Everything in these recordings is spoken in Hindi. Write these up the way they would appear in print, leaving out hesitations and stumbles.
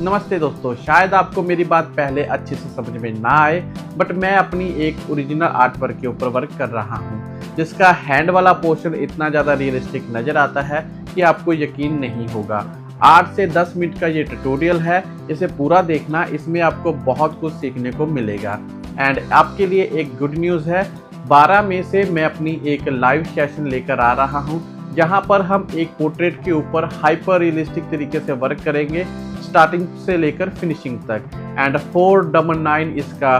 नमस्ते दोस्तों, शायद आपको मेरी बात पहले अच्छे से समझ में ना आए, बट मैं अपनी एक ओरिजिनल आर्ट वर्क के ऊपर वर्क कर रहा हूँ, जिसका हैंड वाला पोर्शन इतना ज़्यादा रियलिस्टिक नज़र आता है कि आपको यकीन नहीं होगा। 8 से 10 मिनट का ये ट्यूटोरियल है, इसे पूरा देखना, इसमें आपको बहुत कुछ सीखने को मिलेगा। एंड आपके लिए एक गुड न्यूज़ है, 12 मई से मैं अपनी एक लाइव सेशन लेकर आ रहा हूँ, जहाँ पर हम एक पोर्ट्रेट के ऊपर हाइपर रियलिस्टिक तरीके से वर्क करेंगे, स्टार्टिंग से लेकर फिनिशिंग तक। एंड 499 इसका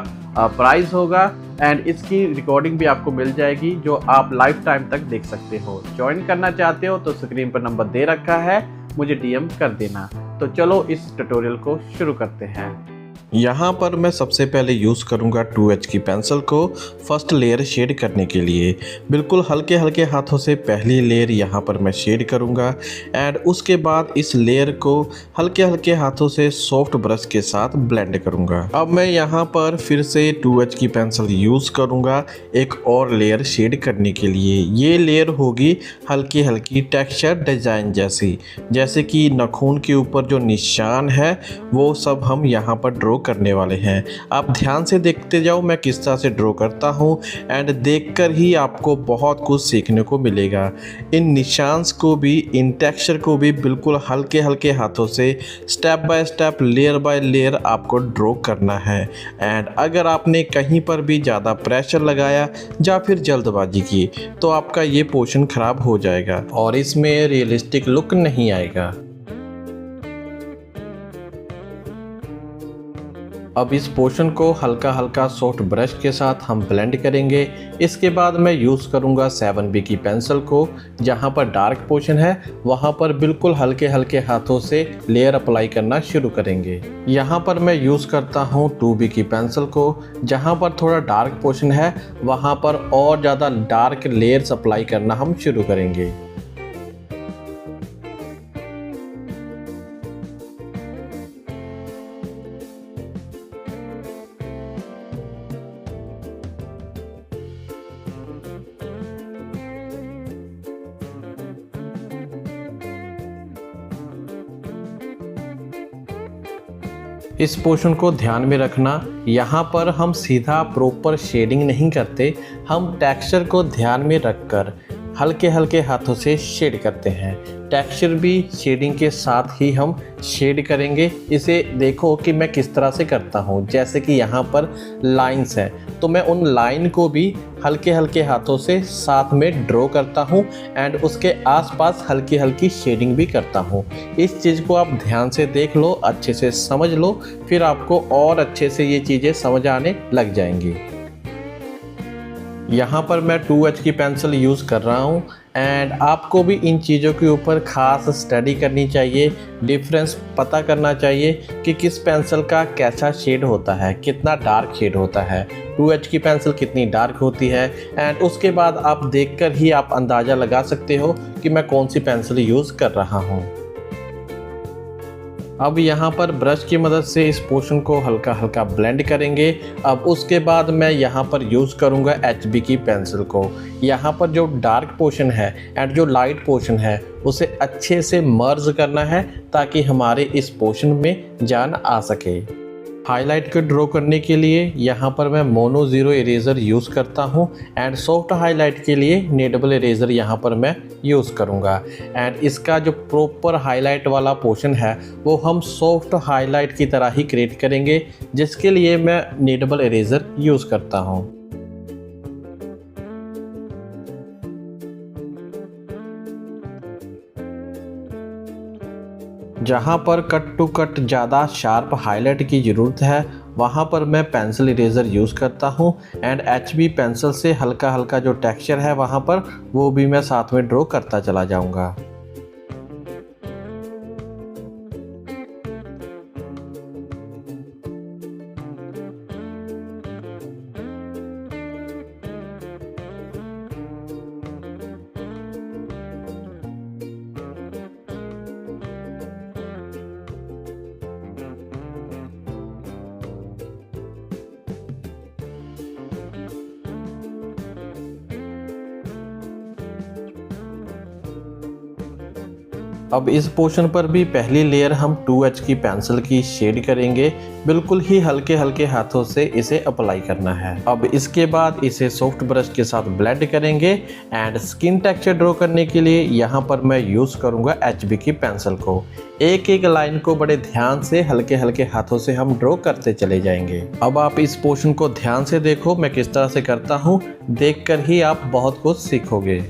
प्राइस होगा एंड इसकी रिकॉर्डिंग भी आपको मिल जाएगी, जो आप लाइफ टाइम तक देख सकते हो। ज्वाइन करना चाहते हो तो स्क्रीन पर नंबर दे रखा है, मुझे डीएम कर देना। तो चलो इस ट्यूटोरियल को शुरू करते हैं। यहाँ पर मैं सबसे पहले यूज़ करूँगा 2H की पेंसिल को फर्स्ट लेयर शेड करने के लिए। बिल्कुल हल्के हल्के हाथों से पहली लेयर यहाँ पर मैं शेड करूँगा एंड उसके बाद इस लेयर को हल्के हल्के हाथों से सॉफ्ट ब्रश के साथ ब्लेंड करूँगा। अब मैं यहाँ पर फिर से 2H की पेंसिल यूज़ करूँगा एक और लेयर शेड करने के लिए। ये लेयर होगी हल्की हल्की टेक्सचर डिज़ाइन जैसी, जैसे कि नाखून के ऊपर जो निशान है वो सब हम यहाँ पर ड्रॉ करने वाले हैं। आप ध्यान से देखते जाओ मैं किस तरह से ड्रॉ करता हूँ एंड देखकर ही आपको बहुत कुछ सीखने को मिलेगा। इन निशान्स को भी, इन टेक्सचर को भी बिल्कुल हल्के हल्के हाथों से step by step, layer by layer आपको ड्रॉ करना है। एंड अगर आपने कहीं पर भी ज़्यादा प्रेशर लगाया या फिर जल्दबाजी की तो आपका ये पोर्शन खराब हो जाएगा और इसमें रियलिस्टिक लुक नहीं आएगा। अब इस पोर्शन को हल्का हल्का सॉफ्ट ब्रश के साथ हम ब्लेंड करेंगे। इसके बाद मैं यूज़ करूँगा 7B की पेंसिल को। जहाँ पर डार्क पोर्शन है वहाँ पर बिल्कुल हल्के हल्के हाथों से लेयर अप्लाई करना शुरू करेंगे। यहाँ पर मैं यूज़ करता हूँ 2B की पेंसिल को। जहाँ पर थोड़ा डार्क पोर्शन है वहाँ पर और ज़्यादा डार्क लेयर्स अप्लाई करना हम शुरू करेंगे। इस पोर्शन को ध्यान में रखना, यहाँ पर हम सीधा प्रॉपर शेडिंग नहीं करते, हम टेक्सचर को ध्यान में रखकर हल्के हल्के हाथों से शेड करते हैं। टेक्सचर भी शेडिंग के साथ ही हम शेड करेंगे। इसे देखो कि मैं किस तरह से करता हूँ। जैसे कि यहाँ पर लाइंस हैं तो मैं उन लाइन को भी हल्के हल्के हाथों से साथ में ड्रॉ करता हूँ एंड उसके आसपास हल्की हल्की शेडिंग भी करता हूँ। इस चीज़ को आप ध्यान से देख लो, अच्छे से समझ लो, फिर आपको और अच्छे से ये चीज़ें समझ आने लग जाएंगी। यहाँ पर मैं 2H की पेंसिल यूज़ कर रहा हूँ एंड आपको भी इन चीज़ों के ऊपर ख़ास स्टडी करनी चाहिए, डिफरेंस पता करना चाहिए कि किस पेंसिल का कैसा शेड होता है, कितना डार्क शेड होता है, 2H की पेंसिल कितनी डार्क होती है। एंड उसके बाद आप देखकर ही आप अंदाज़ा लगा सकते हो कि मैं कौन सी पेंसिल यूज़ कर रहा हूँ। अब यहाँ पर ब्रश की मदद से इस पोर्शन को हल्का हल्का ब्लेंड करेंगे। अब उसके बाद मैं यहाँ पर यूज़ करूँगा HB की पेंसिल को। यहाँ पर जो डार्क पोर्शन है एंड जो लाइट पोर्शन है उसे अच्छे से मर्ज करना है ताकि हमारे इस पोर्शन में जान आ सके। हाईलाइट को ड्रॉ करने के लिए यहाँ पर मैं मोनो ज़ीरो इरेज़र यूज़ करता हूँ एंड सॉफ्ट हाईलाइट के लिए नेडेबल इरेज़र यहाँ पर मैं यूज़ करूँगा। एंड इसका जो प्रॉपर हाईलाइट वाला पोर्शन है वो हम सॉफ्ट हाईलाइट की तरह ही क्रिएट करेंगे, जिसके लिए मैं नेडेबल इरेज़र यूज़ करता हूँ। जहाँ पर कट टू कट ज़्यादा शार्प हाईलाइट की ज़रूरत है वहाँ पर मैं पेंसिल इरेज़र यूज़ करता हूँ एंड HB पेंसिल से हल्का हल्का जो टेक्सचर है वहाँ पर वो भी मैं साथ में ड्रॉ करता चला जाऊँगा। अब इस पोर्शन पर भी पहली लेयर हम 2H की पेंसिल की शेड करेंगे। बिल्कुल ही हल्के हल्के हाथों से इसे अप्लाई करना है। अब इसके बाद इसे सॉफ्ट ब्रश के साथ ब्लेंड करेंगे एंड स्किन टेक्सचर ड्रॉ करने के लिए यहाँ पर मैं यूज़ करूँगा HB की पेंसिल को। एक एक लाइन को बड़े ध्यान से हल्के हल्के हाथों से हम ड्रॉ करते चले जाएंगे। अब आप इस पोर्शन को ध्यान से देखो मैं किस तरह से करता हूँ, देखकर ही आप बहुत कुछ सीखोगे।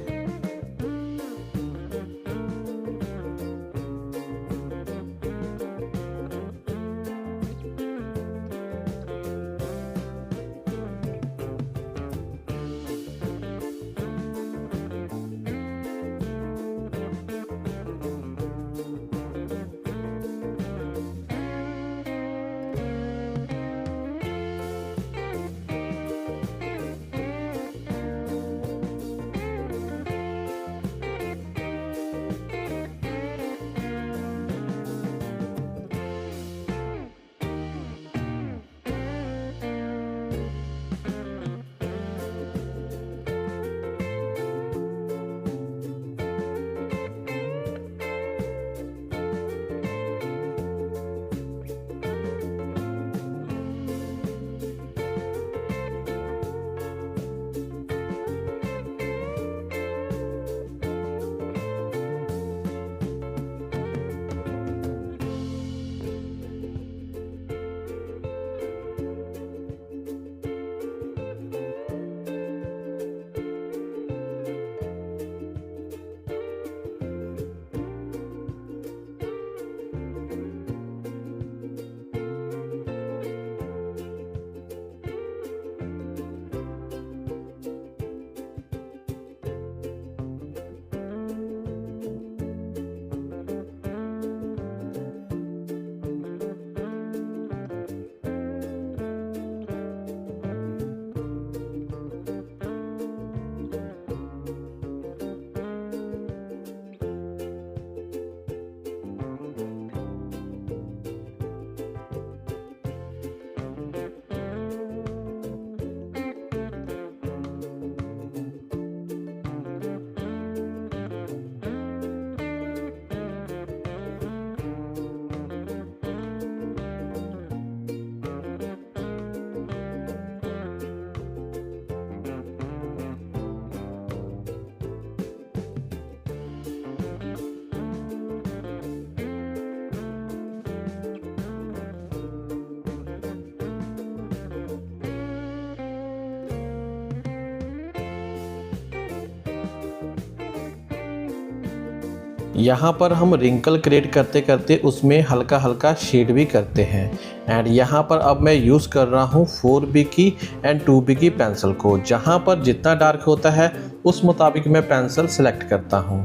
यहाँ पर हम रिंकल क्रिएट करते करते उसमें हल्का हल्का शेड भी करते हैं। एंड यहाँ पर अब मैं यूज़ कर रहा हूँ 4B की एंड 2B की पेंसिल को। जहाँ पर जितना डार्क होता है उस मुताबिक मैं पेंसिल सेलेक्ट करता हूँ।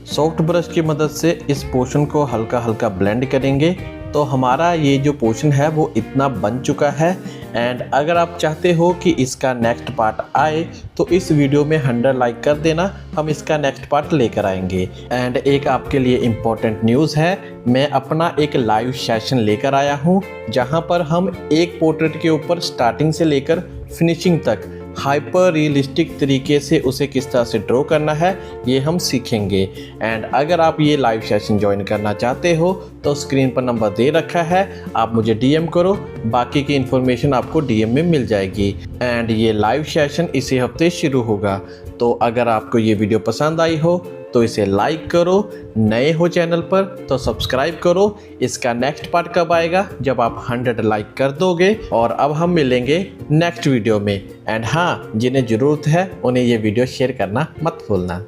सॉफ्ट ब्रश की मदद से इस पोर्शन को हल्का हल्का ब्लेंड करेंगे तो हमारा ये जो पोर्शन है वो इतना बन चुका है। एंड अगर आप चाहते हो कि इसका नेक्स्ट पार्ट आए तो इस वीडियो में 100 लाइक कर देना, हम इसका नेक्स्ट पार्ट लेकर आएंगे। एंड एक आपके लिए इम्पोर्टेंट न्यूज़ है, मैं अपना एक लाइव सेशन लेकर आया हूँ जहाँ पर हम एक पोर्ट्रेट के ऊपर स्टार्टिंग से लेकर फिनिशिंग तक हाइपर रियलिस्टिक तरीके से उसे किस तरह से ड्रॉ करना है ये हम सीखेंगे। एंड अगर आप ये लाइव सेशन ज्वाइन करना चाहते हो तो स्क्रीन पर नंबर दे रखा है, आप मुझे डीएम करो, बाकी की इन्फॉर्मेशन आपको डीएम में मिल जाएगी। एंड ये लाइव सेशन इसी हफ्ते शुरू होगा। तो अगर आपको ये वीडियो पसंद आई हो तो इसे लाइक करो, नए हो चैनल पर तो सब्सक्राइब करो। इसका नेक्स्ट पार्ट कब आएगा? जब आप 100 लाइक कर दोगे। और अब हम मिलेंगे नेक्स्ट वीडियो में। एंड हाँ, जिन्हें ज़रूरत है उन्हें ये वीडियो शेयर करना मत भूलना।